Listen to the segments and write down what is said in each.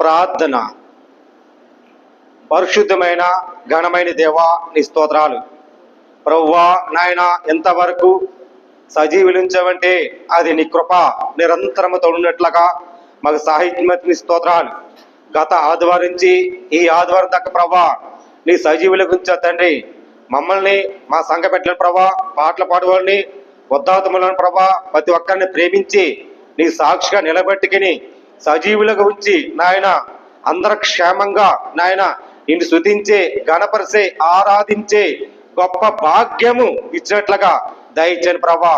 ప్రార్థన. పరిశుద్ధమైన ఘనమైన దేవా నీ స్తోత్రాలు. ప్రభువా నాయన, ఎంతవరకు సజీవులించవంటే అది నీ కృప నిరంతరము తోడున్నట్లుగా మాకు సాహిత్యమతి స్తోత్రాలు. గత ఆదివారం నుంచి ఈ ఆదివారం దాకా ప్రభా నీ సజీవుల గురించి తండ్రి మమ్మల్ని మా సంఘ పెట్టిన ప్రభా, పాటలు పాడవాళ్ళని, ఉద్దాతములను ప్రభా ప్రతి ఒక్కరిని ప్రేమించి నీ సాక్షిగా నిలబెట్టుకుని సజీవులుగా ఉంచి నాయన అందరు క్షేమంగా నాయన నిన్ను స్తుతించే, గణపరిచే, ఆరాధించే గొప్ప భాగ్యము ఇచ్చినట్లుగా దయచేయండి ప్రభా.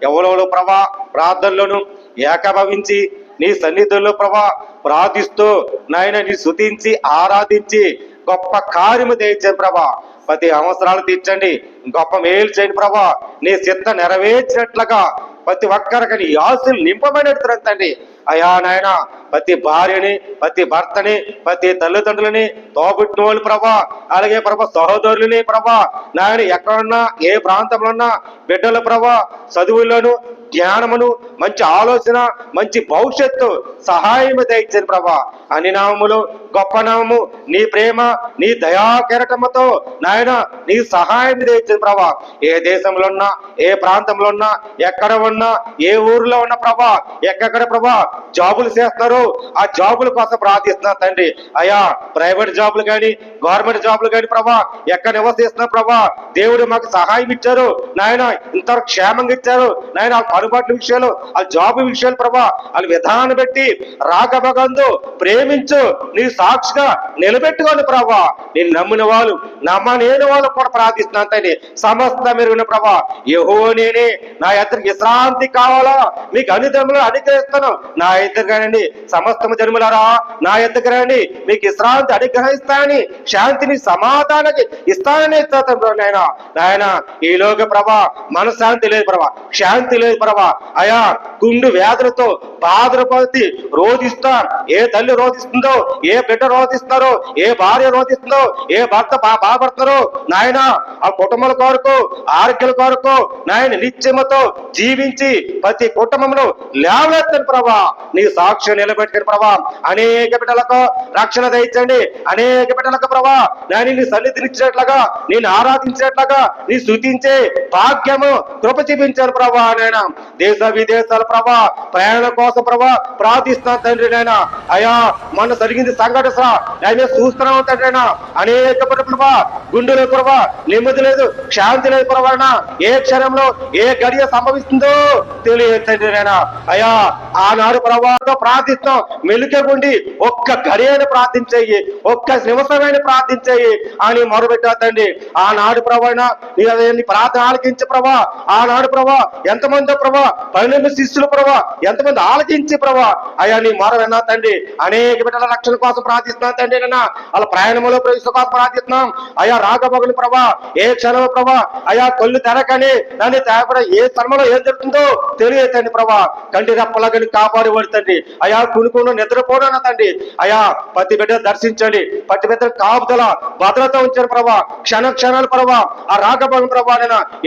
ఎవరెవరో ప్రభా ప్రార్థనలోను ఏకభవించి నీ సన్నిధుల్లో ప్రభా ప్రార్థిస్తూ నాయన నీ స్తుతించి ఆరాధించి గొప్ప కార్యము దయచేయండి ప్రభా. ప్రతి అవసరాలు తీర్చండి, గొప్ప మేలు చేయండి ప్రభా. నీ చిత్త నెరవేర్చినట్లుగా ప్రతి ఒక్కరికి నీ ఆశలు నింపబడినట్టు తండ్రి. అయా నాయన ప్రతి భార్యని, ప్రతి భర్తని, ప్రతి తల్లిదండ్రులని, తోబుట్టిన వాళ్ళు ప్రభా, అలాగే ప్రభా సహోదరులని ప్రభా నాయన ఎక్కడున్నా ఏ ప్రాంతంలో ఉన్నా బిడ్డల ప్రభా చదువుల్లోను జ్ఞానమును, మంచి ఆలోచన, మంచి భవిష్యత్తు సహాయము దయచేయండి ప్రభా. అన్ని నామములు గొప్ప నామము నీ ప్రేమ, నీ దయా కెరటముతో నాయన నీ సహాయం దయచేయండి ప్రభా. ఏ దేశంలో ఉన్నా, ఏ ప్రాంతంలో ఉన్నా, ఎక్కడ ఉన్నా, ఏ ఊరిలో ఉన్న ప్రభా, ఎక్కడ ప్రభా జాబులు చేస్తున్నారు, ఆ జాబుల కోసం ప్రార్థిస్తున్నారు తండ్రి. అయా ప్రైవేట్ జాబులు కానీ గవర్నమెంట్ జాబులు కానీ ప్రభా ఎక్కడ నివసిస్తున్నారు ప్రభా, దేవుడు మాకు సహాయం ఇచ్చారు నాయన, ఇంతవరకు క్షేమంగా ఇచ్చారు నాయన. అందుబాటుల విషయాలు, ఆ జాబ్ విషయాలు ప్రభా వాళ్ళ విధానం పెట్టి రాకభగందు ప్రేమించు, నీ సాక్షిగా నిలబెట్టుకోండి ప్రభా. నేను నమ్మిన వాళ్ళు, నమ్మలేని వాళ్ళు కూడా ప్రార్థిస్తున్నాను తండ్రి. సమస్త మెరుగున ప్రభా యెహోవా నేనే, నా ఇద్దరికి విశ్రాంతి కావాలా, మీకు అనుదములు అనుగ్రహిస్తాను. నా ఇద్దరు రండి సమస్తము జన్మలారా, నా ఎద్దకు రండి, మీకు విశ్రాంతి అనుగ్రహిస్తానని, శాంతిని సమాధానాన్ని ఇస్తానని నాయన. నాయన ఈలోక ప్రభా మనశ్శాంతి లేదు ప్రభా, శాంతి లేదు ప్రభా. అయా గుండు వ్యాధులతో బాధపడి రోధిస్తా, ఏ తల్లి రోధిస్తుందో, ఏ బిడ్డ రోధిస్తున్నారో, ఏ భార్య రోధిస్తుందో, ఏ భర్త బాధపడుతున్నారో నాయన, ఆ కుటుంబాల కొరకు, ఆరోగ్యాల కొరకు నాయన నిత్యముతో జీవించి ప్రతి కుటుంబంలో లేవనెత్తని ప్రభా నీ సాక్ష్యం నిలబెట్టుకుని ప్రభా అనేక బిడ్డలకు రక్షణ దయచండి. అనేక బిడ్డలకు ప్రభా నేను సన్నిధినిచ్చినట్లుగా, నేను ఆరాధించినట్లుగా నీ స్తుతించే భాగ్యము కృప చూపించాను ప్రభా. నాయన దేశ విదేశాల ప్రభా ప్రయాణం కోసం ప్రభా ప్రార్థిస్తున్నాను తండ్రి. నాయన అయా మొన్న జరిగింది సంఘటన నేను చూస్తున్నాను తండ్రి. నాయన అనేక బిడ్డ ప్రభా గుండెలో ప్రభా నెమ్మది లేదు, శాంతి లేదు ప్రభా. ఏ క్షణంలో ఏ గడియ సంభవిస్తుందో తెలియదు తండ్రి. నాయన అయా ఆనాడు ప్రభావంతో ప్రార్థిస్తాం, మెలుకెగుండి ఒక్క గడియని ప్రార్థించేయి, ఒక్క నిమిషమైన ప్రార్థించేయి అని మొరబెట్టాతండి. ఆనాడు ప్రభాన నీ ప్రార్థన ఆలకించి ప్రభా, ఆనాడు ప్రభా ఎంతమంది ప్రభా 12 శిష్యులు ప్రభా ఎంతమంది ఆలకించి ప్రభా అయా నీ మొర విన్నా తండ్రి. అనేక బిడ్డల రక్షణ కోసం ప్రార్థిస్తున్నాం తండ్రి. వాళ్ళ ప్రయాణంలో ప్రవేశం కోసం ప్రార్థిస్తున్నాం అయా. రాగబగులు ప్రభా ఏ క్షణం ప్రభా అయా కళ్ళు తెరకని దాన్ని తేపడ ఏ స్థలంలో ఏం జరుగుతుందో తెలియతండి ప్రభా. కంటి రెప్పలాగని కాపాడబడుతండి అయా. కునుకును నిద్రపోవడం తండ్రి అయా. ప్రతి బిడ్డ దర్శించండి, ప్రతి బిడ్డ కాపుదల భద్రత ఉంచారు ప్రభా. క్షణాలు ప్రభా ఆ రాగభగం ప్రభా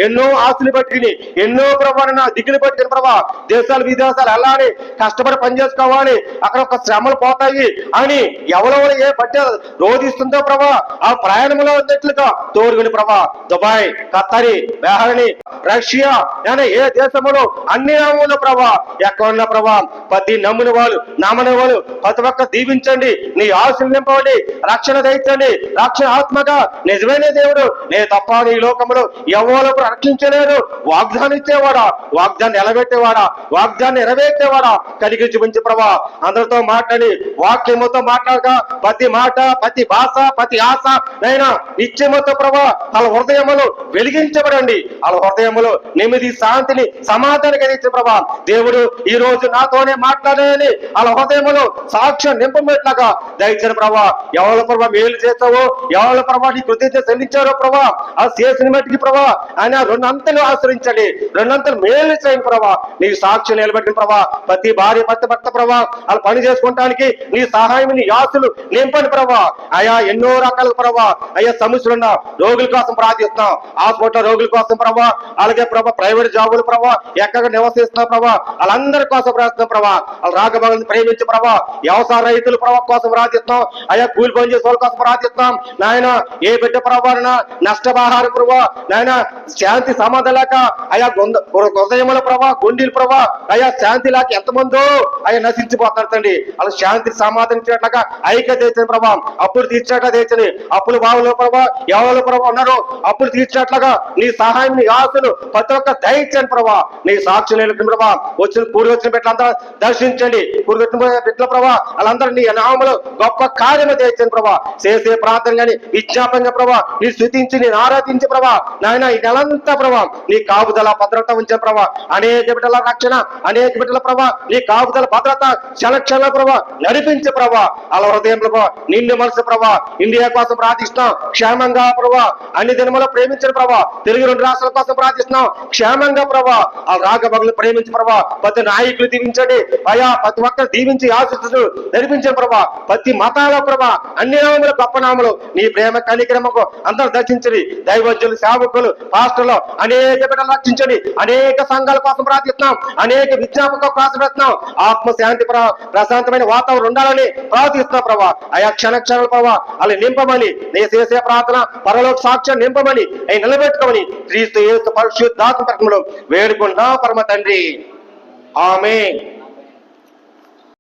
ఎన్నో ఆస్తులు పట్టుకుని, ఎన్నో ప్రభా దిగులు పట్టుకుని ప్రభా దేశాలు విదేశాలు వెళ్ళాలి, కష్టపడి పని చేసుకోవాలి, అక్కడ ఒక శ్రమలు పోతాయి అని ఎవరెవరు ఏ బట్ట రోధిస్తుందో ప్రభా ఆ ప్రయాణంలో ఉన్నట్లుగా తోడుగుని ప్రభా దుబాయ్, ఖత్తరి, బెహ్రెయిన్, రష్యా ఏ దేశంలో అన్ని నామంలో ప్రభా ఎక్కడున్న ప్రభా ప్రతి నమ్ముని వాళ్ళు, నమ్మని వాళ్ళు ప్రతి ఒక్క దీవించండి, నీ ఆశలు నింపండి, రక్షణ దయచండి. రక్షణ ఆత్మగా నిజమైన దేవుడు నే తప్ప ఈ లోకంలో ఎవరు రక్షించలేరు. వాగ్దానం ఇచ్చేవాడా, వాగ్దాన్ని నిలబెట్టేవాడా, వాగ్దాన్ని నెరవేర్చేవాడా కలిగి చూపించి ప్రభా అందరితో మాట్లాడి వాక్యముతో మాట్లాడక ప్రతి మాట, ప్రతి భాష, ప్రతి ఆశ నైనా నిత్యముతో ప్రభా వాళ్ళ హృదయములు వెలిగించబడండి. వాళ్ళ హృదయములు నెమ్మది, శాంతిని, సమాధానం కలిగించే ప్రభా దేవుడు ఈ రోజు నాతోనే మాట్లాడాలని వాళ్ళ హృదయములు సాక్ష్యం నింపబెట్లాగా దయచేసి ప్రభా. ఎవరి ప్రభా మేలు చేస్తావో, ఎవరి ప్రభా నీ కృతజ్ఞత చెల్లించారో ప్రభా ఆ చేసిన మట్టికి ప్రభా ఆయన 2 అంతలు ఆశ్రయించండి, 2 అంతలు మేలు చేయండి ప్రభా. నీ సాక్ష్యం నిలబెట్టిన ప్రభా ప్రతి భార్య, ప్రతి భర్త ప్రభా వాళ్ళు పని చేసుకోవటానికి నీ సహాయం, నీ ఆశలు నింపండి ప్రభా. అయా ఎన్నో రకాల ప్రభా అయ్యా సమస్యలున్న రోగుల కోసం ప్రార్థిస్తున్నాం, హాస్పిటల్ రోగుల కోసం ప్రభా, అలాగే ప్రభా ప్రైవేట్ జాబులు ప్రభా ఎక్కడ నివసిస్తున్నా ప్రభా వాళ్ళందరి కోసం ప్రార్థిస్తున్నాం ప్రభా. వాళ్ళు రాకభగం ప్రేమించి ప్రభా, వ్యవసాయ రైతుల ప్రభా కోసం ప్రార్థిస్తున్నాం అయ్యా, కూలి పని చేసే వాళ్ళ కోసం ప్రార్థిస్తున్నాం నాయన. ఏ బిడ్డ ప్రభా నష్టపరిహారం ప్రభా నాయన, శాంతి సమాధానం లేక అయ్యా హృదయముల ప్రభా, గుండెల ప్రభా అయ్యా శాంతి లేక ఎంతమందో అయ్యా నశించిపోతారు తండ్రి. అలా శాంతి సమాధానం చేయట్లగా ఐక్యత తెచ్చని ప్రభా, అప్పులు తీర్చేట్లా తెచ్చని, అప్పులు బావుల ప్రభా ఎవరు ప్రభా ఉన్నారో అప్పులు తీర్చేట్లుగా నీ సహాయం, నీ ఆశలు ప్రతి ఒక్క దయచేయండి ప్రభా. నీ సాక్షి నిలబడిన ప్రభా, కూడి వచ్చిన బిడ్డలంతా దర్శించండి. కూడి వచ్చిన బిడ్డల ప్రభా వాళ్ళందరూ నీ నామములు గొప్ప కార్యము తెచ్చండి ప్రభా. చేసే ప్రార్థన కానీ విజ్ఞాపంగా ప్రభా నీ స్తుతించి నేను ఆరాధించి ప్రభా నాయన ఈ నెలంతా ప్రభా నీ కాపుదల భద్రత ఉంచే ప్రభా. అనేక బిడ్డల రక్షణ, అనేక బిడ్డల ప్రభా నీ కాపుదల భద్రత క్షణ ప్రభా నడిపించే ప్రభా. అలా హృదయంలో ప్రభా నిండు మనసు ప్రభా ఇండియా కోసం ప్రార్థిస్తున్నాం క్షేమంగా ప్రభా, అన్ని దినములో ప్రేమించిన ప్రభా, తెలుగు 2 రాష్ట్రాల కోసం ప్రార్థిస్తున్నాం క్షేమంగా ప్రభా. ఆ రాగబగులు ప్రేమించి ప్రభా ప్రతి నాయకులు దీవించండి అయా, ప్రతి ఒక్కరు దీవించి ఆశిస్తూ నడిపించండి ప్రభా. ప్రతి మతాల ప్రభా అన్ని నామములు గొప్ప నామములు నీ ప్రేమ కనికరమకు అందరూ దర్శించండి. దైవజ్ఞులు, సేవకులు, పాస్టర్లు అనేక బిడ్డలు రక్షించండి. అనేక సంఘాల కోసం ప్రార్థిస్తున్నాం, అనేక విజ్ఞాపక ప్రార్థిస్తున్నాం. ఆత్మశాంతి ప్రశాంతమైన వాతావరణం ఉండాలని ప్రార్థిస్తున్నాం ప్రభా. అయా క్షణాలు ప్రభా అలా నింపమని, నీ చేసే ప్రార్థన పరలోక సాక్ష్యం నింపమని అవి నిలబెట్టుకోమని క్రీస్తు యేసు పరిశుద్ధాత్మ వేడుకుంటా పరమ తండ్రి. ఆమేన్.